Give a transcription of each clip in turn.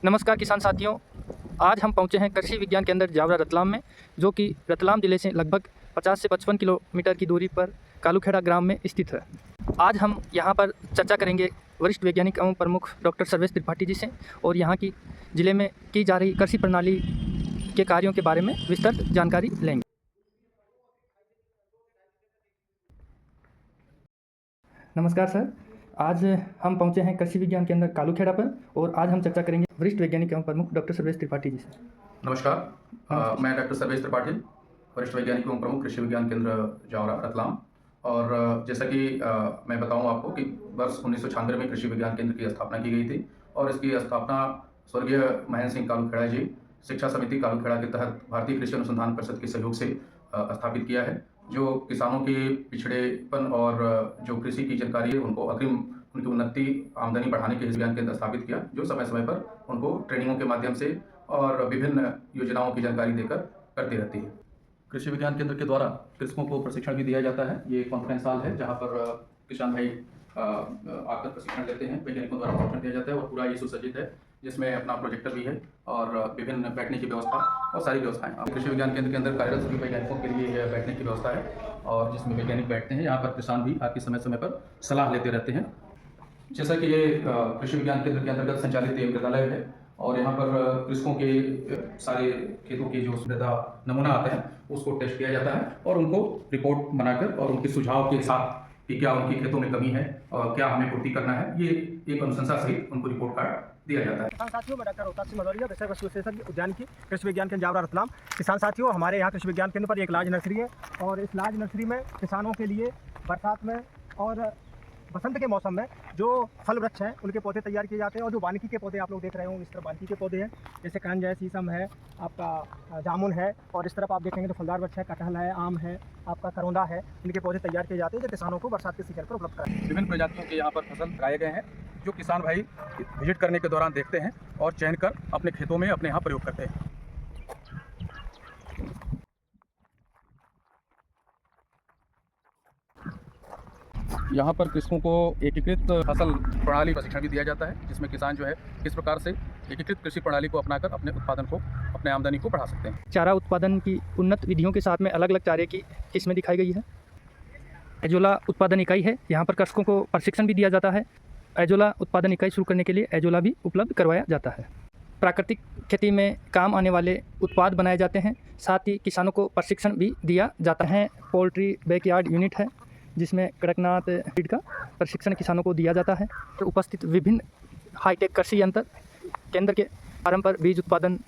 नमस्कार किसान साथियों, आज हम पहुंचे हैं कृषि विज्ञान केंद्र जावरा रतलाम में, जो कि रतलाम ज़िले से लगभग 50 से 55 किलोमीटर की दूरी पर कालूखेड़ा ग्राम में स्थित है। आज हम यहां पर चर्चा करेंगे वरिष्ठ वैज्ञानिक एवं प्रमुख डॉक्टर सर्वेश त्रिपाठी जी से और यहां की ज़िले में की जा रही कृषि प्रणाली के कार्यों के बारे में विस्तृत जानकारी लेंगे। नमस्कार सर, आज हम पहुंचे हैं कृषि विज्ञान केंद्र कालूखेड़ा पर और आज हम चर्चा करेंगे वरिष्ठ वैज्ञानिक एवं प्रमुख डॉक्टर सर्वेश त्रिपाठी जी से। नमस्कार, मैं डॉक्टर सर्वेश त्रिपाठी, वरिष्ठ वैज्ञानिक एवं प्रमुख कृषि विज्ञान केंद्र जावरा रतलाम। और जैसा कि मैं बताऊं आपको कि वर्ष 1996 में कृषि विज्ञान केंद्र की स्थापना की गई थी और इसकी स्थापना स्वर्गीय महेंद्र सिंह कालूखेड़ा जी शिक्षा समिति कालूखेड़ा के तहत भारतीय कृषि अनुसंधान परिषद के सहयोग से स्थापित किया है, जो किसानों के पिछड़ेपन और जो कृषि की जानकारी है उनको अग्रिम उनकी उन्नति आमदनी बढ़ाने के विज्ञान केंद्र स्थापित किया, जो समय समय पर उनको ट्रेनिंगों के माध्यम से और विभिन्न योजनाओं की जानकारी देकर करती रहती है। कृषि विज्ञान केंद्र के द्वारा कृषकों को प्रशिक्षण भी दिया जाता है। ये कॉन्फ्रेंस हॉल है जहाँ पर किसान भाई आकर प्रशिक्षण लेते हैं, वैज्ञानिकों द्वारा प्रशिक्षण दिया जाता है और पूरा ये सुसज्जित है, जिसमें अपना प्रोजेक्टर भी है और विभिन्न बैठने की व्यवस्था और सारी व्यवस्थाएं। कृषि विज्ञान केंद्र के अंदर कार्यरत सभी वैज्ञानिकों के लिए बैठने की व्यवस्था है और जिसमें वैज्ञानिक बैठते हैं। यहाँ पर किसान भी आके समय समय पर सलाह लेते रहते हैं। जैसा कि ये कृषि विज्ञान केंद्र के अंतर्गत संचालित एक मृदालय है और यहाँ पर कृषकों के सारे खेतों के जो मृदा नमूना आते हैं उसको टेस्ट किया जाता है और उनको रिपोर्ट बनाकर और उनके सुझाव के साथ कि क्या उनके खेतों में कमी है और क्या हमें पूर्ति करना है, ये एक अनुशंसा सहित उनको रिपोर्ट कार्ड दिया जाता है। किसान साथियों, मैं डॉक्टर रोहतास सिंह मदौरिया, विषय वस्तु विशेषज्ञ उद्यानिकी कृषि विज्ञान केंद्र जावरा रतलाम। किसान साथियों, हमारे यहाँ कृषि विज्ञान केंद्र पर एक लार्ज नर्सरी है और इस लार्ज नर्सरी में किसानों के लिए बरसात में और बसंत के मौसम में जो फल वृक्ष हैं उनके पौधे तैयार किए जाते हैं और जो वानिकी के पौधे आप लोग देख रहे होंगे, इस तरफ वानिकी के पौधे हैं, जैसे करंज है, शीशम है, आपका जामुन है और इस तरफ आप देखेंगे तो फलदार वृक्ष है, कटहल है, आम है, आपका करौंदा है। इनके पौधे तैयार किए जाते हैं जो किसानों को बरसात के सीजन पर उपलब्ध कराते हैं। विभिन्न प्रजातियों के यहाँ पर फसल लगाए गए हैं, जो किसान भाई विजिट करने के दौरान देखते हैं और चयन कर अपने खेतों में अपने यहाँ प्रयोग करते हैं। यहाँ पर कृषकों को एकीकृत फसल प्रणाली प्रशिक्षण भी दिया जाता है, जिसमें किसान जो है किस प्रकार से एकीकृत कृषि प्रणाली को अपनाकर अपने उत्पादन को, अपने आमदनी को बढ़ा सकते हैं। चारा उत्पादन की उन्नत विधियों के साथ में अलग अलग चारे की किस्में दिखाई गई है। एजोला उत्पादन इकाई है, यहाँ पर कृषकों को प्रशिक्षण भी दिया जाता है। एजोला उत्पादन इकाई शुरू करने के लिए एजोला भी उपलब्ध करवाया जाता है। प्राकृतिक खेती में काम आने वाले उत्पाद बनाए जाते हैं, साथ ही किसानों को प्रशिक्षण भी दिया जाता है। पोल्ट्री बैकयार्ड यूनिट है, जिसमें कड़कनाथ फीड का प्रशिक्षण किसानों को दिया जाता है। तो उपस्थित विभिन्न हाईटेक कृषि यंत्र केंद्र के आरंभ पर बीज उत्पादन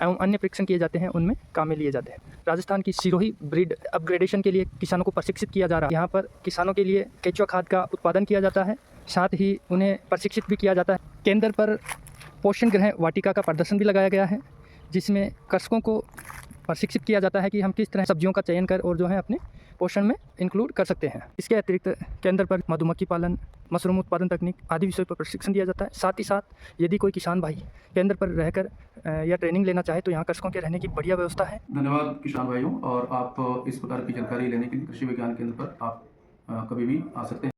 एवं अन्य परीक्षण किए जाते हैं, उनमें काम में लिए जाते हैं। राजस्थान की सिरोही ब्रीड अपग्रेडेशन के लिए किसानों को प्रशिक्षित किया जा रहा है। यहाँ पर किसानों के लिए केंचुआ खाद का उत्पादन किया जाता है, साथ ही उन्हें प्रशिक्षित भी किया जाता है। केंद्र पर पोषण ग्रह वाटिका का प्रदर्शन भी लगाया गया है, जिसमें कृषकों को प्रशिक्षित किया जाता है कि हम किस तरह सब्जियों का चयन कर और जो है अपने पोषण में इंक्लूड कर सकते हैं। इसके अतिरिक्त केंद्र पर मधुमक्खी पालन, मशरूम उत्पादन तकनीक आदि विषयों पर प्रशिक्षण दिया जाता है। साथ ही साथ यदि कोई किसान भाई केंद्र पर रहकर या ट्रेनिंग लेना चाहे तो यहाँ कृषकों के रहने की बढ़िया व्यवस्था है। धन्यवाद किसान भाइयों, और आप इस प्रकार की जानकारी लेने के लिए कृषि विज्ञान केंद्र पर आप कभी भी आ सकते हैं।